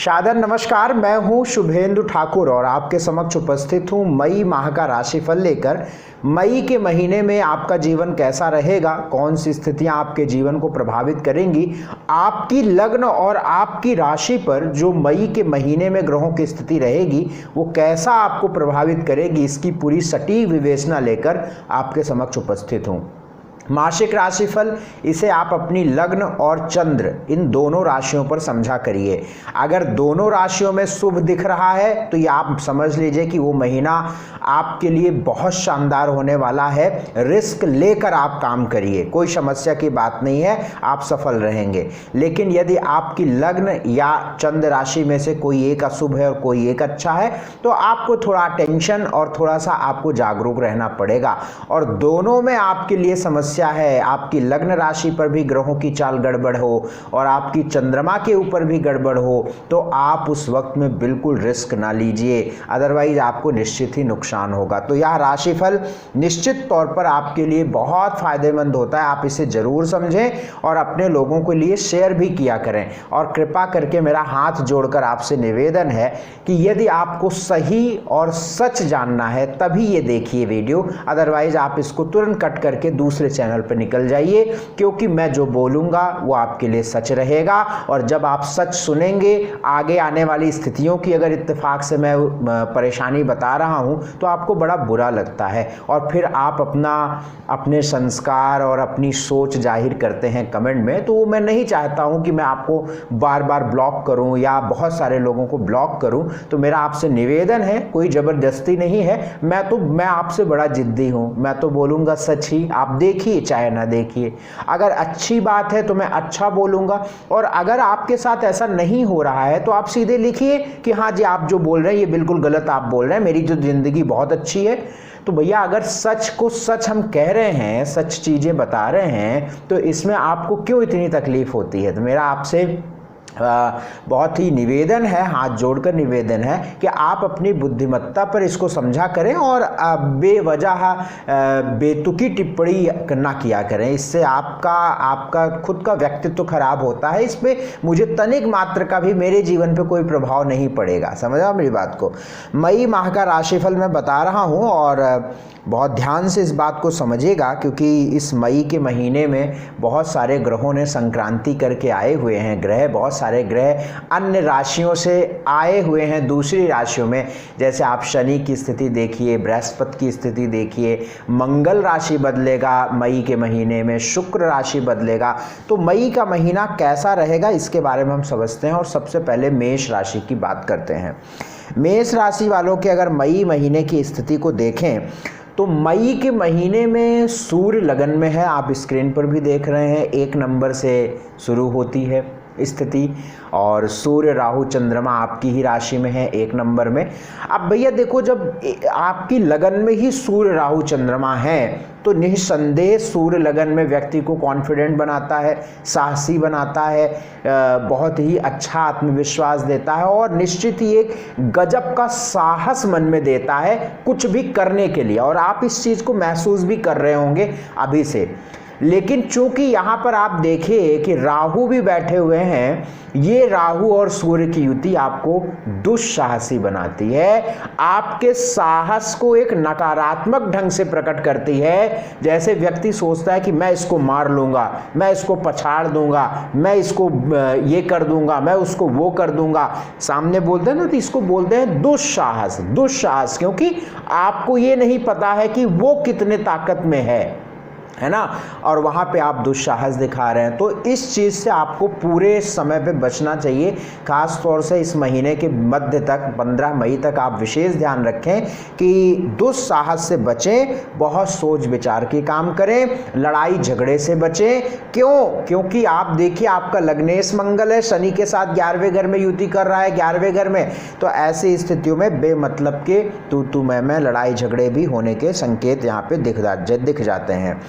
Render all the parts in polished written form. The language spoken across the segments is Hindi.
सादर नमस्कार। मैं हूं शुभेंदु ठाकुर और आपके समक्ष उपस्थित हूं मई माह का राशिफल लेकर। मई के महीने में आपका जीवन कैसा रहेगा, कौन सी स्थितियां आपके जीवन को प्रभावित करेंगी, आपकी लग्न और आपकी राशि पर जो मई के महीने में ग्रहों की स्थिति रहेगी वो कैसा आपको प्रभावित करेगी, इसकी पूरी सटीक विवेचना लेकर आपके समक्ष उपस्थित हूं। मासिक राशिफल, इसे आप अपनी लग्न और चंद्र इन दोनों राशियों पर समझा करिए। अगर दोनों राशियों में शुभ दिख रहा है तो ये आप समझ लीजिए कि वो महीना आपके लिए बहुत शानदार होने वाला है। रिस्क लेकर आप काम करिए, कोई समस्या की बात नहीं है, आप सफल रहेंगे। लेकिन यदि आपकी लग्न या चंद्र राशि में से कोई एक अशुभ है और कोई एक अच्छा है तो आपको थोड़ा टेंशन और थोड़ा सा आपको जागरूक रहना पड़ेगा। और दोनों में आपके लिए समस्या है, आपकी लग्न राशि पर भी ग्रहों की चाल गड़बड़ हो और आपकी चंद्रमा के ऊपर भी गड़बड़ हो तो आप उस वक्त में बिल्कुल रिस्क ना लीजिए, अदरवाइज आपको निश्चित ही नुकसान होगा। तो यह राशिफल निश्चित तौर पर आपके लिए बहुत फायदेमंद होता है, आप इसे जरूर समझें और अपने लोगों के लिए शेयर भी किया करें। और कृपा करके मेरा हाथ जोड़कर आपसे निवेदन है कि यदि आपको सही और सच जानना है तभी ये देखिए वीडियो, अदरवाइज आप इसको तुरंत कट करके दूसरे चैनल पर निकल जाइए, क्योंकि मैं जो बोलूंगा वो आपके लिए सच रहेगा। और जब आप सच सुनेंगे, आगे आने वाली स्थितियों की अगर इत्तेफाक से मैं परेशानी बता रहा हूं तो आपको बड़ा बुरा लगता है और फिर आप अपने संस्कार और अपनी सोच जाहिर करते हैं कमेंट में। तो मैं नहीं चाहता हूं कि मैं आपको बार बार ब्लॉक करूं या बहुत सारे लोगों को ब्लॉक करूं। तो मेरा आपसे निवेदन है, कोई जबरदस्ती नहीं है, मैं आपसे बड़ा जिद्दी हूं। मैं तो बोलूंगा सच ही, आप देखिए चाहे ना देखिए। अगर अच्छी बात है तो मैं अच्छा बोलूंगा और अगर आपके साथ ऐसा नहीं हो रहा है तो आप सीधे लिखिए कि हाँ जी, आप जो बोल रहे हैं ये बिल्कुल गलत आप बोल रहे हैं, मेरी जो जिंदगी बहुत अच्छी है। तो भैया अगर सच को सच हम कह रहे हैं, सच चीजें बता रहे हैं, तो इसमें आपको क्यों इतनी तकलीफ होती है। तो मेरा आपसे बहुत ही निवेदन है, हाथ जोड़कर निवेदन है कि आप अपनी बुद्धिमत्ता पर इसको समझा करें और बेवजह बेतुकी टिप्पणी ना किया करें। इससे आपका खुद का व्यक्तित्व खराब होता है। इस पे मुझे तनिक मात्र का भी मेरे जीवन पे कोई प्रभाव नहीं पड़ेगा। समझा मेरी बात को। मई माह का राशिफल मैं बता रहा हूँ और बहुत ध्यान से इस बात को समझिएगा, क्योंकि इस मई के महीने में बहुत सारे ग्रहों ने संक्रांति करके आए हुए हैं। बहुत सारे ग्रह अन्य राशियों से आए हुए हैं दूसरी राशियों में। जैसे आप शनि की स्थिति देखिए, बृहस्पति की स्थिति देखिए, मंगल राशि बदलेगा मई के महीने में, शुक्र राशि बदलेगा। तो मई का महीना कैसा रहेगा इसके बारे में हम समझते हैं और सबसे पहले मेष राशि की बात करते हैं। मेष राशि वालों के अगर मई महीने की स्थिति को देखें तो मई के महीने में सूर्य लगन में है, आप स्क्रीन पर भी देख रहे हैं, 1 नंबर से शुरू होती है स्थिति और सूर्य राहु चंद्रमा आपकी ही राशि में है 1 नंबर में। अब भैया देखो, जब आपकी लगन में ही सूर्य राहु चंद्रमा है तो निस्संदेह सूर्य लगन में व्यक्ति को कॉन्फिडेंट बनाता है, साहसी बनाता है, बहुत ही अच्छा आत्मविश्वास देता है और निश्चित ही एक गजब का साहस मन में देता है कुछ भी करने के लिए। और आप इस चीज़ को महसूस भी कर रहे होंगे अभी से। लेकिन चूंकि यहाँ पर आप देखिए कि राहु भी बैठे हुए हैं, ये राहु और सूर्य की युति आपको दुस्साहसी बनाती है, आपके साहस को एक नकारात्मक ढंग से प्रकट करती है। जैसे व्यक्ति सोचता है कि मैं इसको मार लूंगा, मैं इसको पछाड़ दूंगा, मैं इसको ये कर दूंगा, मैं उसको वो कर दूंगा, सामने बोलते हैं ना, तो इसको बोलते हैं दुस्साहस। दुस्साहस क्योंकि आपको ये नहीं पता है कि वो कितने ताकत में है ना, और वहाँ पे आप दुस्साहस दिखा रहे हैं। तो इस चीज़ से आपको पूरे समय पे बचना चाहिए। खास तौर से इस महीने के मध्य तक 15 मई तक आप विशेष ध्यान रखें कि दुस्साहस से बचें, बहुत सोच विचार के काम करें, लड़ाई झगड़े से बचें। क्योंकि आप देखिए आपका लग्नेश मंगल है, शनि के साथ 11वें घर में युति कर रहा है, 11वें घर में। तो ऐसी स्थितियों में बेमतलब के तू मैं लड़ाई झगड़े भी होने के संकेत यहाँ पे दिख जाते हैं।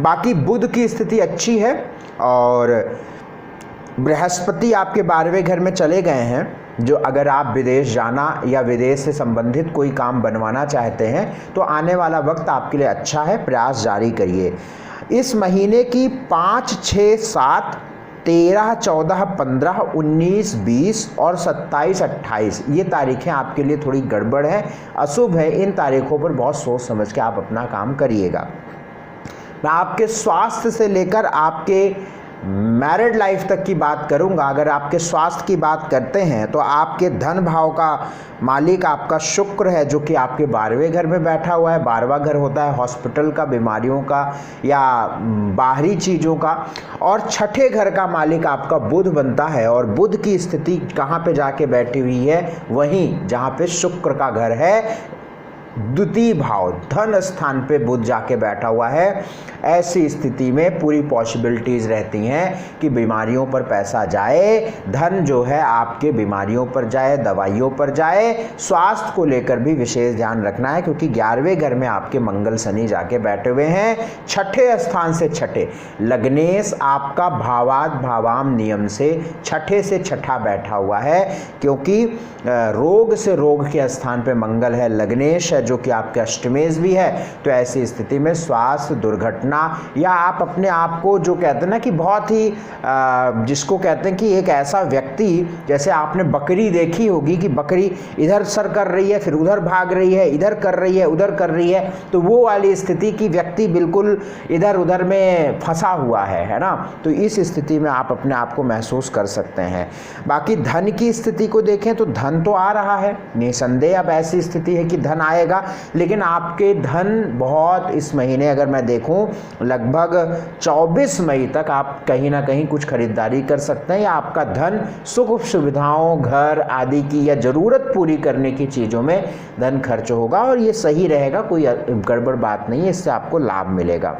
बाकी बुध की स्थिति अच्छी है और बृहस्पति आपके 12वें घर में चले गए हैं, जो अगर आप विदेश जाना या विदेश से संबंधित कोई काम बनवाना चाहते हैं तो आने वाला वक्त आपके लिए अच्छा है, प्रयास जारी करिए। इस महीने की 5, 6, 7 13, 14, 15, 19, 20 और 27, 28 ये तारीखें आपके लिए थोड़ी गड़बड़ है, अशुभ है। इन तारीखों पर बहुत सोच समझ के आप अपना काम करिएगा। मैं आपके स्वास्थ्य से लेकर आपके मैरिड लाइफ तक की बात करूंगा। अगर आपके स्वास्थ्य की बात करते हैं तो आपके धन भाव का मालिक आपका शुक्र है, जो कि आपके 12वें घर में बैठा हुआ है। 12वां घर होता है हॉस्पिटल का, बीमारियों का या बाहरी चीज़ों का। और छठे घर का मालिक आपका बुध बनता है, और बुध की स्थिति कहाँ पे जाके बैठी हुई है? वहीं जहाँ पे शुक्र का घर है, द्वितीय भाव धन स्थान पे बुध जाके बैठा हुआ है। ऐसी स्थिति में पूरी पॉसिबिलिटीज़ रहती हैं कि बीमारियों पर पैसा जाए, धन जो है आपके बीमारियों पर जाए, दवाइयों पर जाए। स्वास्थ्य को लेकर भी विशेष ध्यान रखना है, क्योंकि 11वें घर में आपके मंगल शनि जाके बैठे हुए हैं। छठे स्थान से छठे लग्नेश आपका भावाद भावाम नियम से छठे से छठा बैठा हुआ है, क्योंकि रोग से रोग के स्थान पे मंगल है, लग्नेश है, जो कि आपके अष्टमेश भी है। तो ऐसी स्थिति में स्वास्थ्य, दुर्घटना, या आप अपने आप को जो कहते हैं ना कि बहुत ही जिसको कहते हैं कि एक ऐसा व्यक्ति, जैसे आपने बकरी देखी होगी कि बकरी इधर सर कर रही है, फिर उधर भाग रही है, इधर कर रही है, उधर कर रही है, तो वो वाली स्थिति की व्यक्ति बिल्कुल इधर उधर में फंसा हुआ है ना। तो इस स्थिति में आप अपने आप को महसूस कर सकते हैं। बाकी धन की स्थिति को देखें तो धन तो आ रहा है, निसंदेह अब ऐसी स्थिति है कि धन आएगा, लेकिन आपके धन बहुत इस महीने अगर मैं देखूं लगभग 24 मई तक आप कहीं ना कहीं कुछ खरीदारी कर सकते हैं, या आपका धन सुख सुविधाओं, घर आदि की या ज़रूरत पूरी करने की चीज़ों में धन खर्च होगा, और ये सही रहेगा, कोई गड़बड़ बात नहीं है, इससे आपको लाभ मिलेगा।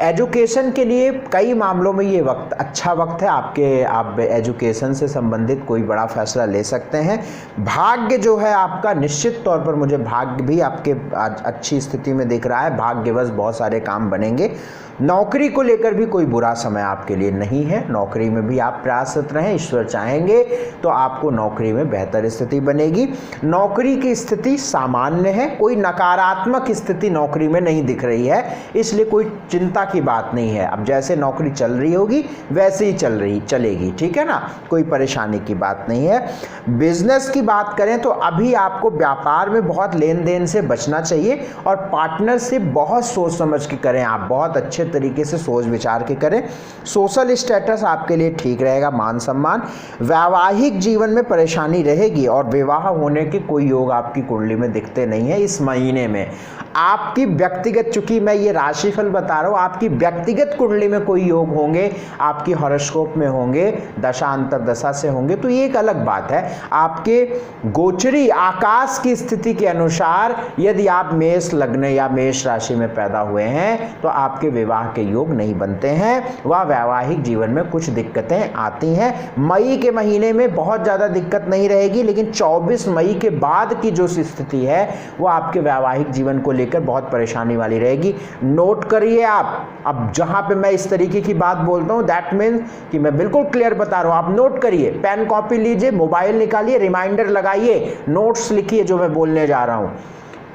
एजुकेशन के लिए कई मामलों में ये वक्त अच्छा वक्त है आपके, आप एजुकेशन से संबंधित कोई बड़ा फैसला ले सकते हैं। भाग्य जो है आपका, निश्चित तौर पर मुझे भाग्य भी आपके आज अच्छी स्थिति में दिख रहा है, भाग्यवश बहुत सारे काम बनेंगे। नौकरी को लेकर भी कोई बुरा समय आपके लिए नहीं है, नौकरी में भी आप प्रयासरत रहें, ईश्वर चाहेंगे तो आपको नौकरी में बेहतर स्थिति बनेगी। नौकरी की स्थिति सामान्य है, कोई नकारात्मक स्थिति नौकरी में नहीं दिख रही है, इसलिए कोई चिंता की बात नहीं है। अब जैसे नौकरी चल रही होगी वैसे ही चलेगी, ठीक है ना, कोई परेशानी की बात नहीं है। बिजनेस की बात करें तो अभी आपको व्यापार में बहुत लेन देन से बचना चाहिए, और पार्टनर से बहुत सोच समझ के करें, आप बहुत अच्छे तरीके से सोच विचार के करें। सोशल स्टेटस आपके लिए ठीक रहेगा, मान सम्मान। वैवाहिक जीवन में परेशानी रहेगी, और विवाह होने के कोई योग आपकी कुंडली में दिखते नहीं है इस महीने में। आपकी व्यक्तिगत, चूंकि मैं ये राशिफल बता रहा हूँ, आपकी व्यक्तिगत कुंडली में कोई योग होंगे, आपकी हॉरोस्कोप में होंगे, दशा अंतरदशा से होंगे, तो ये एक अलग बात है। आपके गोचरी आकाश की स्थिति के अनुसार यदि आप मेष लग्न या मेष राशि में पैदा हुए हैं तो आपके विवाह के योग नहीं बनते हैं, वह वैवाहिक जीवन में कुछ दिक्कतें आती हैं। मई के महीने में बहुत ज़्यादा दिक्कत नहीं रहेगी, लेकिन 24 मई के बाद की जो स्थिति है वो आपके वैवाहिक जीवन को लेकर बहुत परेशानी वाली रहेगी। नोट करिए आप, अब जहां पे मैं इस तरीके की बात बोलता हूं दैट मीन्स कि मैं बिल्कुल क्लियर बता रहा हूं, आप नोट करिए, पेन कॉपी लीजिए, मोबाइल निकालिए, रिमाइंडर लगाइए, नोट्स लिखिए जो मैं बोलने जा रहा हूं।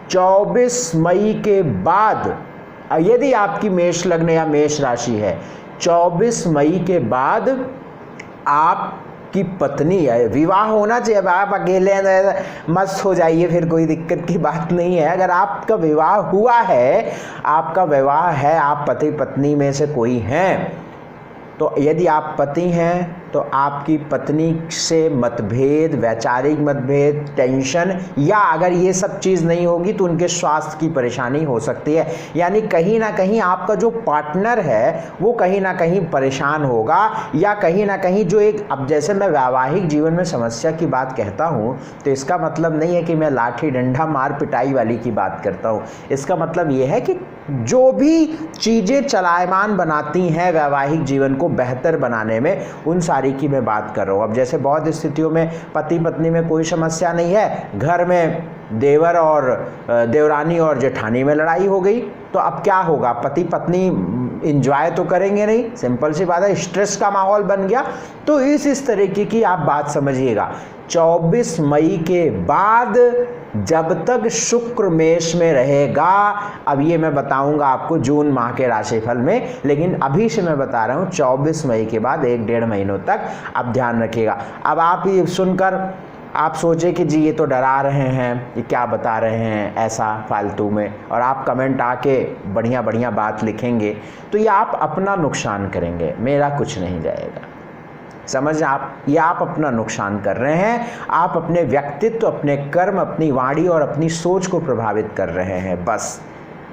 24 मई के बाद यदि आपकी मेष लग्न या मेष राशि है, 24 मई के बाद आपकी पत्नी है, विवाह होना चाहिए। अब आप अकेले मस्त हो जाइए, फिर कोई दिक्कत की बात नहीं है। अगर आपका विवाह हुआ है, आपका विवाह है, आप पति पत्नी में से कोई हैं, तो यदि आप पति हैं तो आपकी पत्नी से मतभेद, वैचारिक मतभेद, टेंशन, या अगर ये सब चीज़ नहीं होगी तो उनके स्वास्थ्य की परेशानी हो सकती है। यानी कहीं ना कहीं आपका जो पार्टनर है वो कहीं ना कहीं परेशान होगा, या कहीं ना कहीं जो एक, अब जैसे मैं वैवाहिक जीवन में समस्या की बात कहता हूँ तो इसका मतलब नहीं है कि मैं लाठी डंडा मार पिटाई वाली की बात करता हूँ। इसका मतलब ये है कि जो भी चीज़ें चलायमान बनाती हैं वैवाहिक जीवन को बेहतर बनाने में, उन सारी की मैं बात कर रहा हूँ। अब जैसे बहुत स्थितियों में पति पत्नी में कोई समस्या नहीं है, घर में देवर और देवरानी और जेठानी में लड़ाई हो गई, तो अब क्या होगा, पति पत्नी इंजॉय तो करेंगे नहीं, सिंपल सी बात है, स्ट्रेस का माहौल बन गया। तो इस तरीके की आप बात समझिएगा। 24 मई के बाद जब तक शुक्र मेष में रहेगा, अब ये मैं बताऊंगा आपको जून माह के राशिफल में, लेकिन अभी से मैं बता रहा हूँ 24 मई के बाद 1-1.5 महीनों तक आप ध्यान रखिएगा। अब आप ये सुनकर आप सोचे कि जी ये तो डरा रहे हैं, ये क्या बता रहे हैं ऐसा फालतू में, और आप कमेंट आके बढ़िया बढ़िया बात लिखेंगे, तो ये आप अपना नुकसान करेंगे, मेरा कुछ नहीं जाएगा। समझ आप, ये आप अपना नुकसान कर रहे हैं। आप अपने व्यक्तित्व, अपने कर्म, अपनी वाणी और अपनी सोच को प्रभावित कर रहे हैं बस।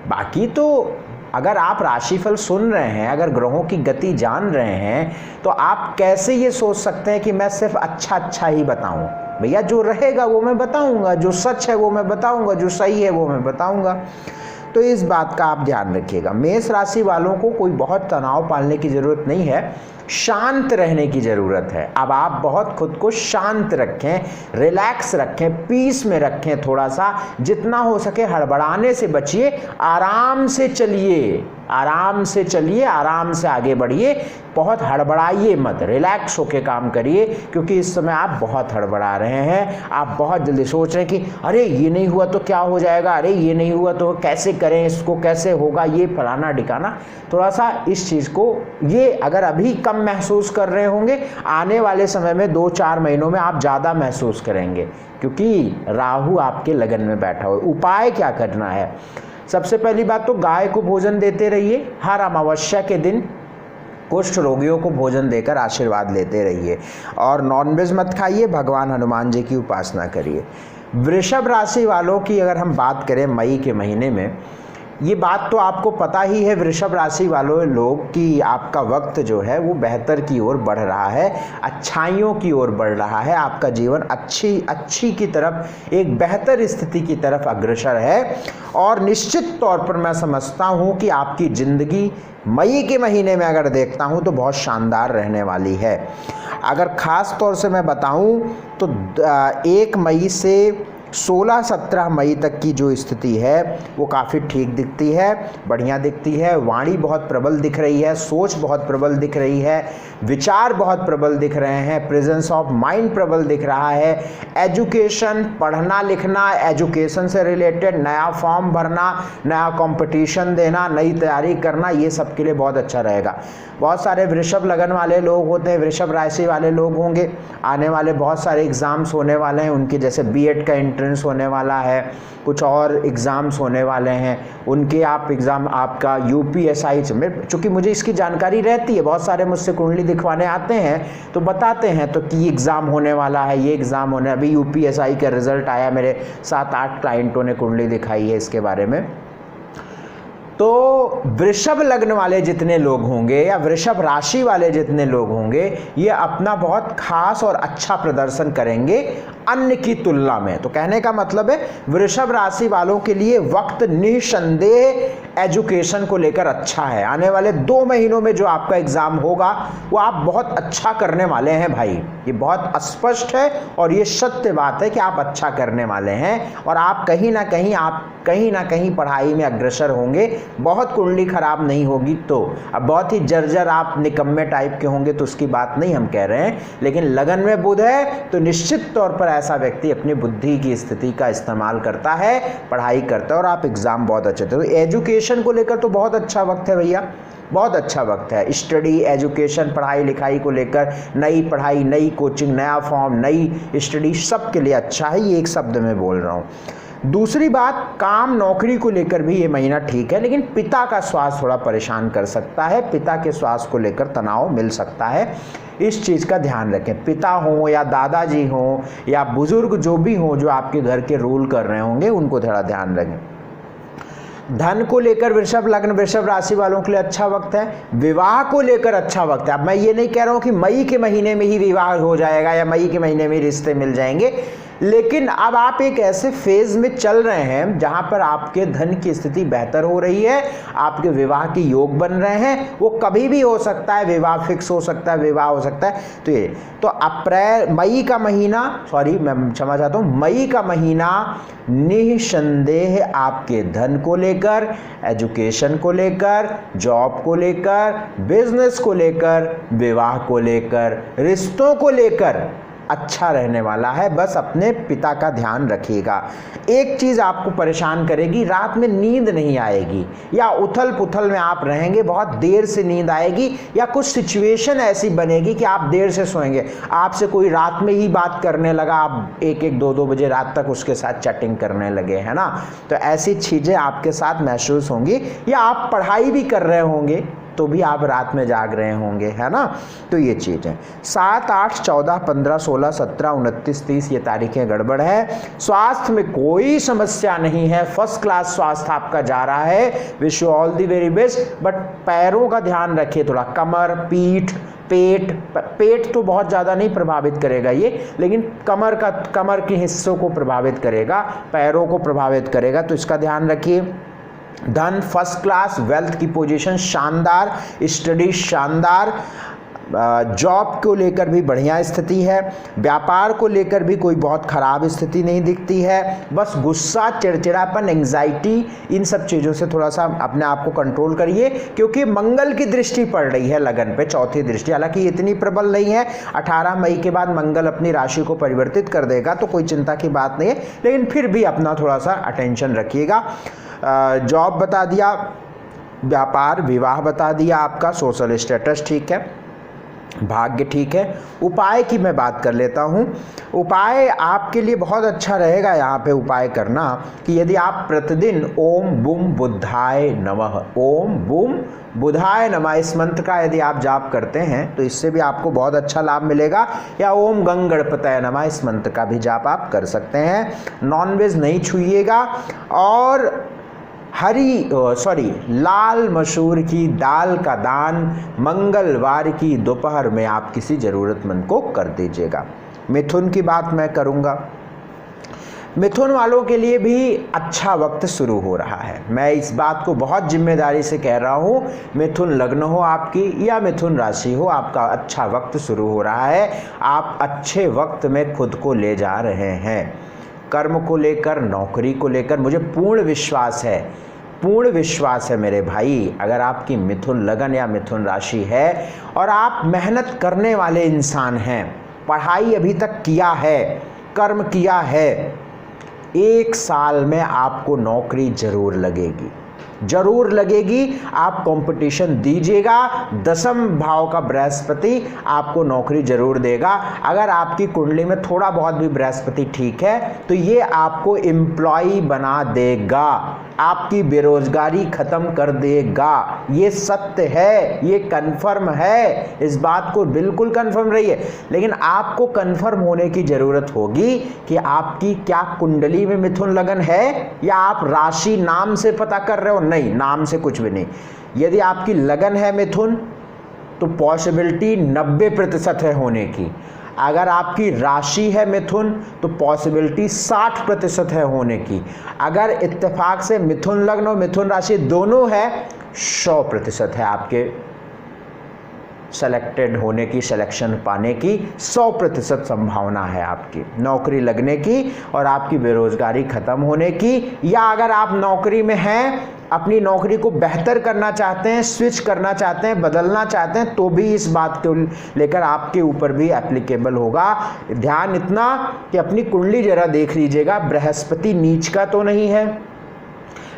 बाकी तो अगर आप राशिफल सुन रहे हैं, अगर ग्रहों की गति जान रहे हैं, तो आप कैसे ये सोच सकते हैं कि मैं सिर्फ अच्छा अच्छा ही बताऊं। भैया जो रहेगा वो मैं बताऊंगा, जो सच है वो मैं बताऊंगा, जो सही है वो मैं बताऊंगा। तो इस बात का आप ध्यान रखिएगा। मेष राशि वालों को कोई बहुत तनाव पालने की ज़रूरत नहीं है, शांत रहने की ज़रूरत है। अब आप बहुत खुद को शांत रखें, रिलैक्स रखें, पीस में रखें, थोड़ा सा जितना हो सके हड़बड़ाने से बचिए, आराम से चलिए, आराम से चलिए, आराम से आगे बढ़िए, बहुत हड़बड़ाइए मत, रिलैक्स होके काम करिए, क्योंकि इस समय आप बहुत हड़बड़ा रहे हैं। आप बहुत जल्दी सोच रहे हैं कि अरे ये नहीं हुआ तो क्या हो जाएगा, अरे ये नहीं हुआ तो कैसे करें, इसको कैसे होगा, ये फलाना ढिकाना। थोड़ा सा इस चीज़ को, ये अगर अभी कम महसूस कर रहे होंगे, आने वाले समय में 2-4 महीनों में आप ज़्यादा महसूस करेंगे, क्योंकि राहु आपके लगन में बैठा हुआ है। उपाय क्या करना है? सबसे पहली बात तो गाय को भोजन देते रहिए, हर अमावस्या के दिन कुष्ठ रोगियों को भोजन देकर आशीर्वाद लेते रहिए, और नॉनवेज मत खाइए, भगवान हनुमान जी की उपासना करिए। वृषभ राशि वालों की अगर हम बात करें मई के महीने में, ये बात तो आपको पता ही है वृषभ राशि वालों लोग कि आपका वक्त जो है वो बेहतर की ओर बढ़ रहा है, अच्छाइयों की ओर बढ़ रहा है, आपका जीवन अच्छी की तरफ, एक बेहतर स्थिति की तरफ अग्रसर है। और निश्चित तौर पर मैं समझता हूँ कि आपकी ज़िंदगी मई के महीने में अगर देखता हूँ तो बहुत शानदार रहने वाली है। अगर ख़ास तौर से मैं बताऊँ तो 1 मई से 16-17 मई तक की जो स्थिति है वो काफ़ी ठीक दिखती है, बढ़िया दिखती है। वाणी बहुत प्रबल दिख रही है, सोच बहुत प्रबल दिख रही है, विचार बहुत प्रबल दिख रहे हैं, प्रेजेंस ऑफ माइंड प्रबल दिख रहा है। एजुकेशन, पढ़ना लिखना, एजुकेशन से रिलेटेड नया फॉर्म भरना, नया कंपटीशन देना, नई तैयारी करना, ये सब के लिए बहुत अच्छा रहेगा। बहुत सारे वृषभ लगन वाले लोग होते हैं, वृषभ राशि वाले लोग होंगे, आने वाले बहुत सारे एग्ज़ाम्स होने वाले हैं उनके, जैसे बीएड का एंट्रेंस होने वाला है, कुछ और एग्ज़ाम्स होने वाले हैं उनके, आप एग्ज़ाम आपका यूपीएसआई, चूँकि मुझे इसकी जानकारी रहती है, बहुत सारे मुझसे कुंडली दिखवाने आते हैं तो बताते हैं तो कि एग्ज़ाम होने वाला है, ये एग्ज़ाम होने, अभी यूपीएसआई का रिज़ल्ट आया, मेरे 7-8 क्लाइंटों ने कुंडली दिखाई है इसके बारे में। तो वृषभ लग्न वाले जितने लोग होंगे या वृषभ राशि वाले जितने लोग होंगे, ये अपना बहुत खास और अच्छा प्रदर्शन करेंगे अन्य की तुलना में। तो कहने का मतलब है वृषभ राशि वालों के लिए वक्त निसंदेह एजुकेशन को लेकर अच्छा है। आने वाले 2 महीनों में जो आपका एग्जाम होगा वो आप बहुत अच्छा करने वाले हैं भाई, ये बहुत स्पष्ट है और ये सत्य बात है कि आप अच्छा करने वाले हैं, और आप कहीं ना कहीं पढ़ाई में अग्रसर होंगे। बहुत कुंडली खराब नहीं होगी तो, अब बहुत ही जर्जर आप निकम्मे टाइप के होंगे तो उसकी बात नहीं हम कह रहे हैं, लेकिन लगन में बुध है तो निश्चित तौर पर ऐसा व्यक्ति अपनी बुद्धि की स्थिति का इस्तेमाल करता है, पढ़ाई करता है और आप एग्जाम बहुत अच्छे थे। तो एजुकेशन को लेकर तो बहुत अच्छा वक्त है भैया, बहुत अच्छा वक्त है। स्टडी, एजुकेशन, पढ़ाई लिखाई को लेकर नई पढ़ाई, नई कोचिंग, नया फॉर्म, नई स्टडी, सब के लिए अच्छा है, ये एक शब्द में बोल रहा हूँ। दूसरी बात, काम नौकरी को लेकर भी ये महीना ठीक है, लेकिन पिता का स्वास्थ्य थोड़ा परेशान कर सकता है, पिता के स्वास्थ्य को लेकर तनाव मिल सकता है, इस चीज़ का ध्यान रखें। पिता हो या दादाजी हो या बुजुर्ग जो भी हो जो आपके घर के रूल कर रहे होंगे उनको थोड़ा ध्यान रखें। धन को लेकर वृषभ लग्न, वृषभ राशि वालों के लिए अच्छा वक्त है। विवाह को लेकर अच्छा वक्त है। अब मैं ये नहीं कह रहा हूँ कि मई के महीने में ही विवाह हो जाएगा या मई के महीने में रिश्ते मिल जाएंगे, लेकिन अब आप एक ऐसे फेज में चल रहे हैं जहां पर आपके धन की स्थिति बेहतर हो रही है, आपके विवाह के योग बन रहे हैं। वो कभी भी हो सकता है, विवाह फिक्स हो सकता है, विवाह हो सकता है। तो ये तो मई का महीना, सॉरी मैं क्षमा चाहता हूं, मई का महीना निसंदेह आपके धन को लेकर, एजुकेशन को लेकर, जॉब को लेकर, बिजनेस को लेकर, विवाह को लेकर, रिश्तों को लेकर अच्छा रहने वाला है। बस अपने पिता का ध्यान रखिएगा। एक चीज़ आपको परेशान करेगी, रात में नींद नहीं आएगी या उथल पुथल में आप रहेंगे, बहुत देर से नींद आएगी या कुछ सिचुएशन ऐसी बनेगी कि आप देर से सोएंगे। आपसे कोई रात में ही बात करने लगा, आप 1-1, 2-2 बजे रात तक उसके साथ चैटिंग करने लगे, है ना। तो ऐसी चीज़ें आपके साथ महसूस होंगी, या आप पढ़ाई भी कर रहे होंगे तो भी आप रात में जाग रहे होंगे, है ना। तो ये चीज़ है। 7, 8, 14, 15, 16, 17, 29, 30 ये तारीखें गड़बड़ है। स्वास्थ्य में कोई समस्या नहीं है, फर्स्ट क्लास स्वास्थ्य आपका जा रहा है। Wish you all the very best. But पैरों का ध्यान रखिए थोड़ा, कमर, पीठ, पेट तो बहुत ज़्यादा नहीं प्रभावित करेगा ये, लेकिन कमर के हिस्सों को प्रभावित करेगा, पैरों को प्रभावित करेगा, तो इसका ध्यान रखिए। धन फर्स्ट क्लास, वेल्थ की पोजीशन शानदार, स्टडी शानदार, जॉब को लेकर भी बढ़िया स्थिति है, व्यापार को लेकर भी कोई बहुत ख़राब स्थिति नहीं दिखती है। बस गुस्सा, चिड़चिड़ापन, एंग्जाइटी, इन सब चीज़ों से थोड़ा सा अपने आप को कंट्रोल करिए, क्योंकि मंगल की दृष्टि पड़ रही है लगन पे, चौथी दृष्टि। हालांकि इतनी प्रबल नहीं है, 18 मई के बाद मंगल अपनी राशि को परिवर्तित कर देगा, तो कोई चिंता की बात नहीं है, लेकिन फिर भी अपना थोड़ा सा अटेंशन रखिएगा। जॉब बता दिया, व्यापार, विवाह बता दिया, आपका सोशल स्टेटस ठीक है, भाग्य ठीक है। उपाय की मैं बात कर लेता हूँ। उपाय आपके लिए बहुत अच्छा रहेगा यहाँ पे उपाय करना कि यदि आप प्रतिदिन ओम बुम बुद्धाय नमः, ओम बुम बुधाय नमः, इस मंत्र का यदि आप जाप करते हैं तो इससे भी आपको बहुत अच्छा लाभ मिलेगा। या ओम गंग गणपतये नमः, इस मंत्र का भी जाप आप कर सकते हैं। नॉनवेज नहीं छूइएगा और लाल मसूर की दाल का दान मंगलवार की दोपहर में आप किसी ज़रूरतमंद को कर दीजिएगा। मिथुन की बात मैं करूँगा। मिथुन वालों के लिए भी अच्छा वक्त शुरू हो रहा है। मैं इस बात को बहुत जिम्मेदारी से कह रहा हूँ, मिथुन लग्न हो आपकी या मिथुन राशि हो, आपका अच्छा वक्त शुरू हो रहा है। आप अच्छे वक्त में खुद को ले जा रहे हैं। कर्म को लेकर, नौकरी को लेकर मुझे पूर्ण विश्वास है मेरे भाई। अगर आपकी मिथुन लगन या मिथुन राशि है और आप मेहनत करने वाले इंसान हैं, पढ़ाई अभी तक किया है, कर्म किया है, 1 साल में आपको नौकरी जरूर लगेगी। आप कंपटीशन दीजिएगा, 10वें भाव का बृहस्पति आपको नौकरी जरूर देगा। अगर आपकी कुंडली में थोड़ा बहुत भी बृहस्पति ठीक है तो ये आपको एम्प्लॉय बना देगा, आपकी बेरोजगारी खत्म कर देगा। ये सत्य है, ये कंफर्म है, इस बात को बिल्कुल कंफर्म रहिए। लेकिन आपको कंफर्म होने की जरूरत होगी कि आपकी क्या कुंडली में मिथुन लगन है, या आप राशि नाम से पता कर रहे हो। नहीं, नाम से कुछ भी नहीं। यदि आपकी लगन है मिथुन तो पॉसिबिलिटी 90% है होने की। अगर आपकी राशि है मिथुन तो पॉसिबिलिटी 60% है होने की। अगर इत्तेफाक से मिथुन लग्न और मिथुन राशि दोनों है, 100% है आपके सेलेक्टेड होने की, सिलेक्शन पाने की 100% संभावना है आपकी नौकरी लगने की और आपकी बेरोजगारी खत्म होने की। या अगर आप नौकरी में हैं, अपनी नौकरी को बेहतर करना चाहते हैं, स्विच करना चाहते हैं, बदलना चाहते हैं, तो भी इस बात को लेकर आपके ऊपर भी एप्लीकेबल होगा। ध्यान इतना कि अपनी कुंडली जरा देख लीजिएगा, बृहस्पति नीच का तो नहीं है,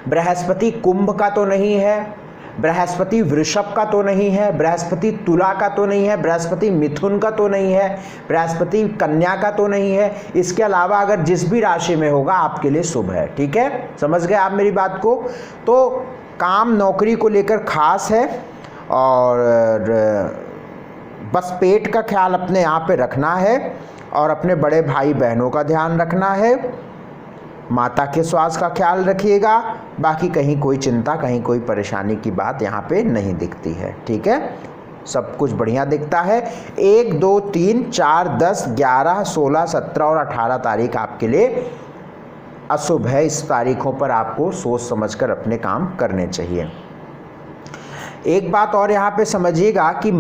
बृहस्पति कुंभ का तो नहीं है, बृहस्पति वृषभ का तो नहीं है, बृहस्पति तुला का तो नहीं है, बृहस्पति मिथुन का तो नहीं है, बृहस्पति कन्या का तो नहीं है। इसके अलावा अगर जिस भी राशि में होगा आपके लिए शुभ है। ठीक है, समझ गए आप मेरी बात को। तो काम नौकरी को लेकर खास है और बस पेट का ख्याल अपने यहाँ पे रखना है और अपने बड़े भाई बहनों का ध्यान रखना है, माता के स्वास्थ्य का ख्याल रखिएगा। बाकी कहीं कोई चिंता, कहीं कोई परेशानी की बात यहाँ पे नहीं दिखती है। ठीक है, सब कुछ बढ़िया दिखता है। 1, 2, 3, 4, 10, 11, 16, 17 और 18 तारीख आपके लिए अशुभ है। इस तारीखों पर आपको सोच समझकर अपने काम करने चाहिए। एक बात और यहाँ पे समझिएगा कि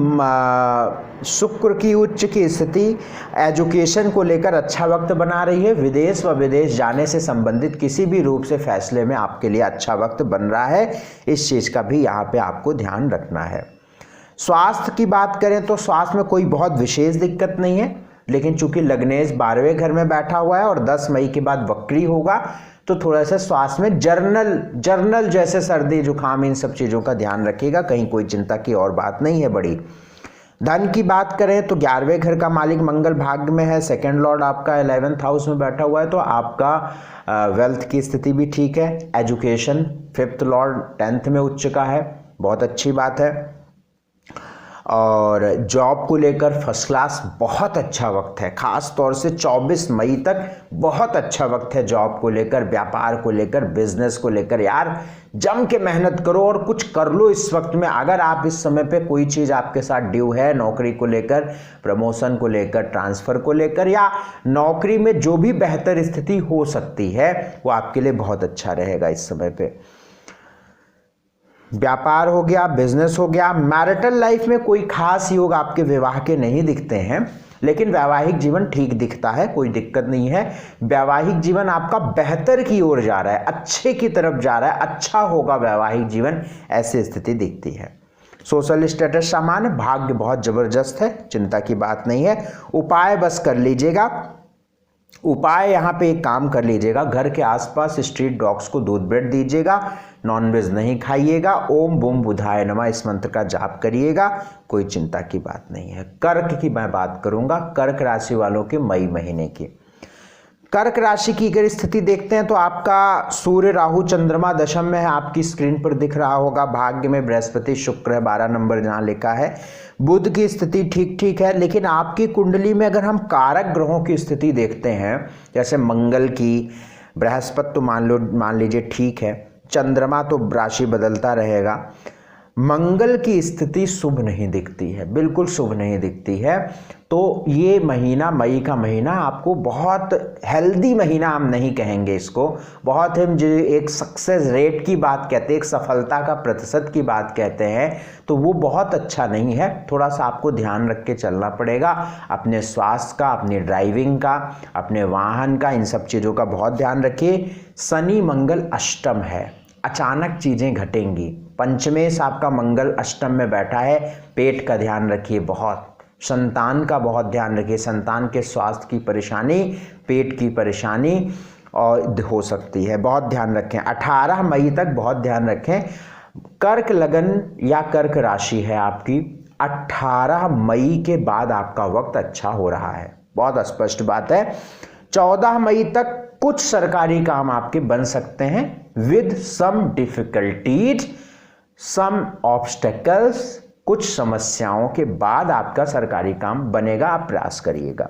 शुक्र की उच्च की स्थिति एजुकेशन को लेकर अच्छा वक्त बना रही है। विदेश व विदेश जाने से संबंधित किसी भी रूप से फैसले में आपके लिए अच्छा वक्त बन रहा है। इस चीज़ का भी यहाँ पे आपको ध्यान रखना है। स्वास्थ्य की बात करें तो स्वास्थ्य में कोई बहुत विशेष दिक्कत नहीं है, लेकिन चूंकि लग्नेश 12वें घर में बैठा हुआ है और 10 मई के बाद वक्री होगा, तो थोड़ा सा स्वास्थ्य में जर्नल जैसे सर्दी जुकाम इन सब चीज़ों का ध्यान रखिएगा। कहीं कोई चिंता की और बात नहीं है बड़ी। धन की बात करें तो 11वें घर का मालिक मंगल भाग्य में है, सेकंड लॉर्ड आपका 11th हाउस में बैठा हुआ है, तो आपका वेल्थ की स्थिति भी ठीक है। एजुकेशन 5th लॉर्ड 10th में उच्च का है, बहुत अच्छी बात है। और जॉब को लेकर फर्स्ट क्लास, बहुत अच्छा वक्त है। खास तौर से 24 मई तक बहुत अच्छा वक्त है जॉब को लेकर, व्यापार को लेकर, बिजनेस को लेकर। यार जम के मेहनत करो और कुछ कर लो इस वक्त में। अगर आप इस समय पे कोई चीज़ आपके साथ ड्यू है, नौकरी को लेकर, प्रमोशन को लेकर, ट्रांसफ़र को लेकर, या नौकरी में जो भी बेहतर स्थिति हो सकती है, वो आपके लिए बहुत अच्छा रहेगा इस समय पे। व्यापार हो गया, बिजनेस हो गया। मैरिटल लाइफ में कोई खास योग आपके विवाह के नहीं दिखते हैं, लेकिन वैवाहिक जीवन ठीक दिखता है, कोई दिक्कत नहीं है। वैवाहिक जीवन आपका बेहतर की ओर जा रहा है, अच्छे की तरफ जा रहा है, अच्छा होगा वैवाहिक जीवन, ऐसी स्थिति दिखती है। सोशल स्टेटस सामान्य, भाग्य बहुत जबरदस्त है, चिंता की बात नहीं है। उपाय बस कर लीजिएगा, उपाय यहाँ पे एक काम कर लीजिएगा, घर के आसपास स्ट्रीट डॉग्स को दूध ब्रेड दीजिएगा, नॉनवेज नहीं खाइएगा, ओम बूम बुधाय नमः इस मंत्र का जाप करिएगा, कोई चिंता की बात नहीं है। कर्क की मैं बात करूंगा, कर्क राशि वालों के मई महीने की। कर्क राशि की अगर स्थिति देखते हैं तो आपका सूर्य राहु चंद्रमा दशम में है, आपकी स्क्रीन पर दिख रहा होगा। भाग्य में बृहस्पति शुक्र है, 12 नंबर जहाँ लिखा है। बुध की स्थिति ठीक ठीक है, लेकिन आपकी कुंडली में अगर हम कारक ग्रहों की स्थिति देखते हैं, जैसे मंगल की, बृहस्पति तो मान लीजिए ठीक है, चंद्रमा तो राशि बदलता रहेगा, मंगल की स्थिति शुभ नहीं दिखती है, बिल्कुल शुभ नहीं दिखती है। तो ये महीना, मई का महीना आपको बहुत हेल्दी महीना हम नहीं कहेंगे इसको, बहुत हम जो एक सक्सेस रेट की बात कहते हैं, एक सफलता का प्रतिशत की बात कहते हैं, तो वो बहुत अच्छा नहीं है। थोड़ा सा आपको ध्यान रख के चलना पड़ेगा, अपने स्वास्थ्य का, अपनी ड्राइविंग का, अपने वाहन का, इन सब चीज़ों का बहुत ध्यान रखिए। शनि मंगल अष्टम है, अचानक चीज़ें घटेंगी। पंचमेश आपका मंगल अष्टम में बैठा है, पेट का ध्यान रखिए, बहुत संतान का बहुत ध्यान रखिए, संतान के स्वास्थ्य की परेशानी, पेट की परेशानी और हो सकती है, बहुत ध्यान रखें। 18 मई तक बहुत ध्यान रखें। कर्क लगन या कर्क राशि है आपकी, 18 मई के बाद आपका वक्त अच्छा हो रहा है, बहुत स्पष्ट बात है। 14 मई तक कुछ सरकारी काम आपके बन सकते हैं, with some difficulties, some obstacles, कुछ समस्याओं के बाद आपका सरकारी काम बनेगा, आप प्रयास करिएगा।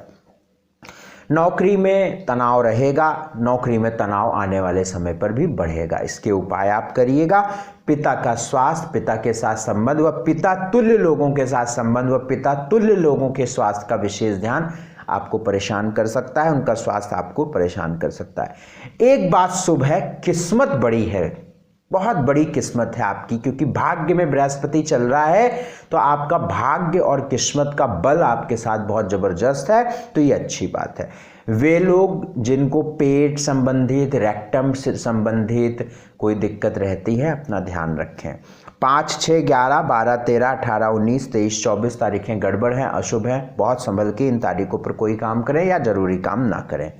नौकरी में तनाव रहेगा, नौकरी में तनाव आने वाले समय पर भी बढ़ेगा, इसके उपाय आप करिएगा। पिता का स्वास्थ्य, पिता के साथ संबंध व पिता तुल्य लोगों के साथ संबंध व पिता तुल्य लोगों के स्वास्थ्य का विशेष ध्यान आपको परेशान कर सकता है, उनका स्वास्थ्य आपको परेशान कर सकता है। एक बात शुभ है, किस्मत बड़ी है, बहुत बड़ी किस्मत है आपकी, क्योंकि भाग्य में बृहस्पति चल रहा है, तो आपका भाग्य और किस्मत का बल आपके साथ बहुत जबरदस्त है, तो ये अच्छी बात है। वे लोग जिनको पेट संबंधित, रेक्टम से संबंधित कोई दिक्कत रहती है, अपना ध्यान रखें। 5, 6, 11, 12, 13, 18, 19, 23, 24 तारीखें गड़बड़ हैं, अशुभ हैं, बहुत संभल के इन तारीखों पर कोई काम करें या जरूरी काम ना करें।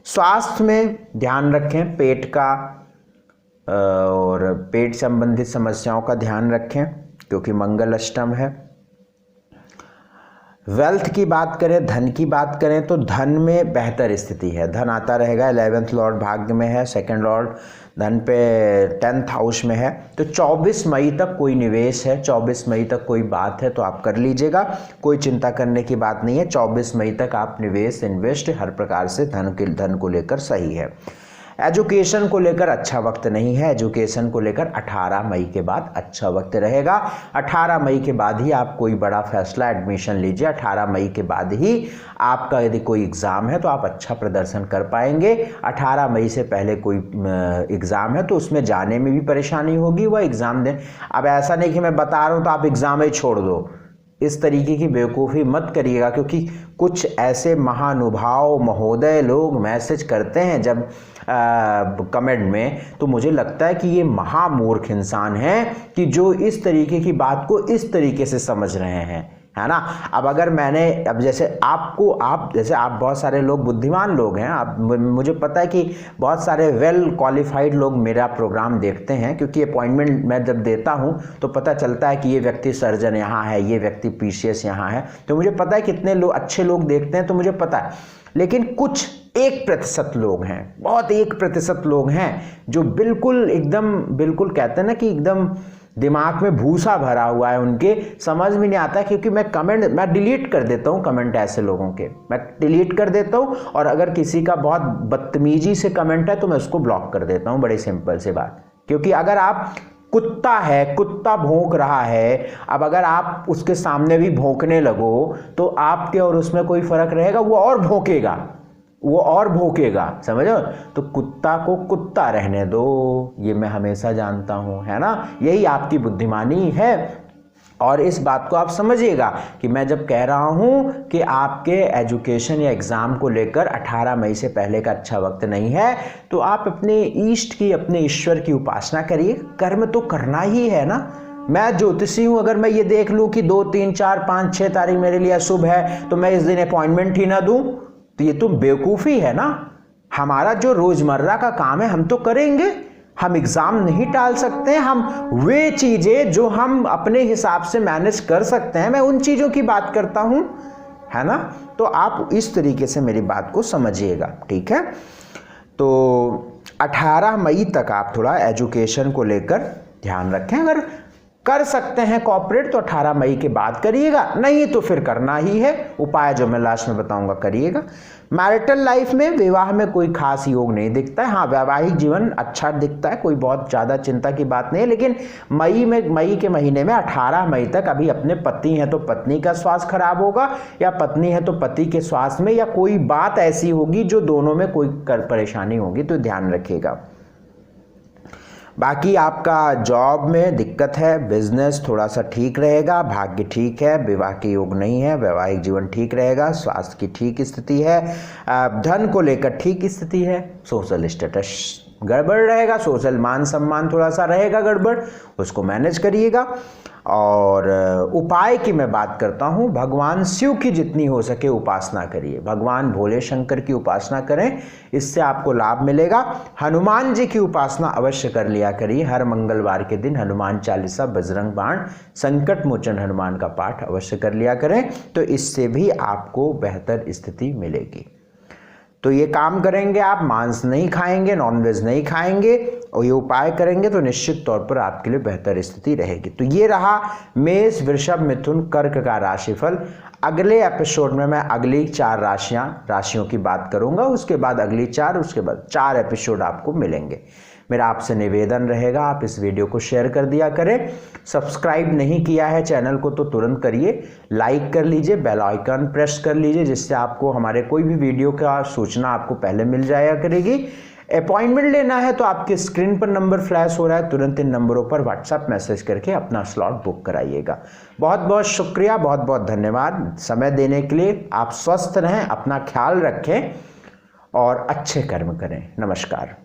स्वास्थ्य में ध्यान रखें, पेट का और पेट संबंधित समस्याओं का ध्यान रखें, क्योंकि मंगल अष्टम है। वेल्थ की बात करें, धन की बात करें, तो धन में बेहतर स्थिति है, धन आता रहेगा। 11th लॉर्ड भाग्य में है, सेकंड लॉर्ड धन पे 10th हाउस में है, तो 24 मई तक कोई निवेश है, 24 मई तक कोई बात है तो आप कर लीजिएगा, कोई चिंता करने की बात नहीं है। 24 मई तक आप निवेश, इन्वेस्ट हर प्रकार से धन को लेकर सही है। एजुकेशन को लेकर अच्छा वक्त नहीं है। एजुकेशन को लेकर 18 मई के बाद अच्छा वक्त रहेगा। 18 मई के बाद ही आप कोई बड़ा फैसला, एडमिशन लीजिए। 18 मई के बाद ही आपका यदि कोई एग्ज़ाम है तो आप अच्छा प्रदर्शन कर पाएंगे। 18 मई से पहले कोई एग्ज़ाम है तो उसमें जाने में भी परेशानी होगी, वह एग्ज़ाम दें। अब ऐसा नहीं कि मैं बता रहा हूँ तो आप एग्ज़ाम ही छोड़ दो, इस तरीके की बेवकूफ़ी मत करिएगा, क्योंकि कुछ ऐसे महानुभाव महोदय लोग मैसेज करते हैं जब कमेंट में, तो मुझे लगता है कि ये महामूर्ख इंसान हैं कि जो इस तरीके की बात को इस तरीके से समझ रहे हैं, है ना। अब अगर मैंने, अब जैसे आप बहुत सारे लोग बुद्धिमान लोग हैं, मुझे पता है कि बहुत सारे वेल क्वालिफाइड लोग मेरा प्रोग्राम देखते हैं, क्योंकि अपॉइंटमेंट मैं जब देता हूं तो पता चलता है कि ये व्यक्ति सर्जन यहाँ है, ये व्यक्ति पीसीएस यहाँ है, तो मुझे पता है कितने लोग अच्छे लोग देखते हैं, तो मुझे पता है। लेकिन कुछ 1% लोग हैं, बहुत 1% लोग हैं जो बिल्कुल कहते हैं ना कि एकदम दिमाग में भूसा भरा हुआ है, उनके समझ में नहीं आता। क्योंकि मैं डिलीट कर देता हूँ कमेंट, ऐसे लोगों के मैं डिलीट कर देता हूँ, और अगर किसी का बहुत बदतमीजी से कमेंट है तो मैं उसको ब्लॉक कर देता हूँ, बड़ी सिंपल सी बात। क्योंकि अगर आप कुत्ता भौंक रहा है, अब अगर आप उसके सामने भी भौंकने लगो तो आपके और उसमें कोई फर्क रहेगा? वो और भौंकेगा, समझो। तो कुत्ता को कुत्ता रहने दो, ये मैं हमेशा जानता हूं, है ना। यही आपकी बुद्धिमानी है। और इस बात को आप समझिएगा कि मैं जब कह रहा हूं कि आपके एजुकेशन या एग्ज़ाम को लेकर 18 मई से पहले का अच्छा वक्त नहीं है, तो आप अपने ईष्ट की, अपने ईश्वर की उपासना करिए। कर्म तो करना ही है ना। मैं ज्योतिषी हूं, अगर मैं ये देख लूं कि 2, 3, 4, 5, 6 तारीख मेरे लिए शुभ है तो मैं इस दिन अपॉइंटमेंट ही ना दूं, तो ये तो बेवकूफ़ी है ना। हमारा जो रोज़मर्रा का काम है हम तो करेंगे, हम एग्ज़ाम नहीं टाल सकते हैं। हम वे चीज़ें जो हम अपने हिसाब से मैनेज कर सकते हैं, मैं उन चीज़ों की बात करता हूं, है ना। तो आप इस तरीके से मेरी बात को समझिएगा, ठीक है। तो 18 मई तक आप थोड़ा एजुकेशन को लेकर ध्यान रखें। अगर कर सकते हैं कॉपरेट तो 18 मई के बाद करिएगा, नहीं तो फिर करना ही है। उपाय जो मैं लास्ट में बताऊंगा करिएगा। मैरिटल लाइफ में, विवाह में कोई खास योग नहीं दिखता है। हाँ, वैवाहिक जीवन अच्छा दिखता है, कोई बहुत ज़्यादा चिंता की बात नहीं है। लेकिन मई के महीने में 18 मई तक अभी अपने पति हैं तो पत्नी का स्वास्थ्य खराब होगा, या पत्नी है तो पति के स्वास्थ्य में, या कोई बात ऐसी होगी जो दोनों में कोई परेशानी होगी, तो ध्यान रखिएगा। बाकी आपका जॉब में दिक्कत है, बिजनेस थोड़ा सा ठीक रहेगा, भाग्य ठीक है, विवाह के योग नहीं है, वैवाहिक जीवन ठीक रहेगा, स्वास्थ्य की ठीक स्थिति है, धन को लेकर ठीक स्थिति है, सोशल स्टेटस गड़बड़ रहेगा, सोशल मान सम्मान थोड़ा सा रहेगा गड़बड़, उसको मैनेज करिएगा। और उपाय की मैं बात करता हूँ, भगवान शिव की जितनी हो सके उपासना करिए, भगवान भोले शंकर की उपासना करें, इससे आपको लाभ मिलेगा। हनुमान जी की उपासना अवश्य कर लिया करिए, हर मंगलवार के दिन हनुमान चालीसा, बजरंग बाण, संकट मोचन हनुमान का पाठ अवश्य कर लिया करें, तो इससे भी आपको बेहतर स्थिति मिलेगी। तो ये काम करेंगे आप, मांस नहीं खाएंगे, नॉनवेज नहीं खाएंगे, और ये उपाय करेंगे तो निश्चित तौर पर आपके लिए बेहतर स्थिति रहेगी। तो ये रहा मेष, वृषभ, मिथुन, कर्क का राशिफल। अगले एपिसोड में मैं अगली 4 राशियों की बात करूंगा, उसके बाद अगली 4, उसके बाद 4 एपिसोड आपको मिलेंगे। मेरा आपसे निवेदन रहेगा, आप इस वीडियो को शेयर कर दिया करें। सब्सक्राइब नहीं किया है चैनल को तो तुरंत करिए, लाइक कर लीजिए, बेल आइकन प्रेस कर लीजिए, जिससे आपको हमारे कोई भी वीडियो का सूचना आपको पहले मिल जाया करेगी। अपॉइंटमेंट लेना है तो आपके स्क्रीन पर नंबर फ्लैश हो रहा है, तुरंत इन नंबरों पर व्हाट्सएप मैसेज करके अपना स्लॉट बुक कराइएगा। बहुत बहुत शुक्रिया, बहुत बहुत धन्यवाद समय देने के लिए। आप स्वस्थ रहें, अपना ख्याल रखें और अच्छे कर्म करें। नमस्कार।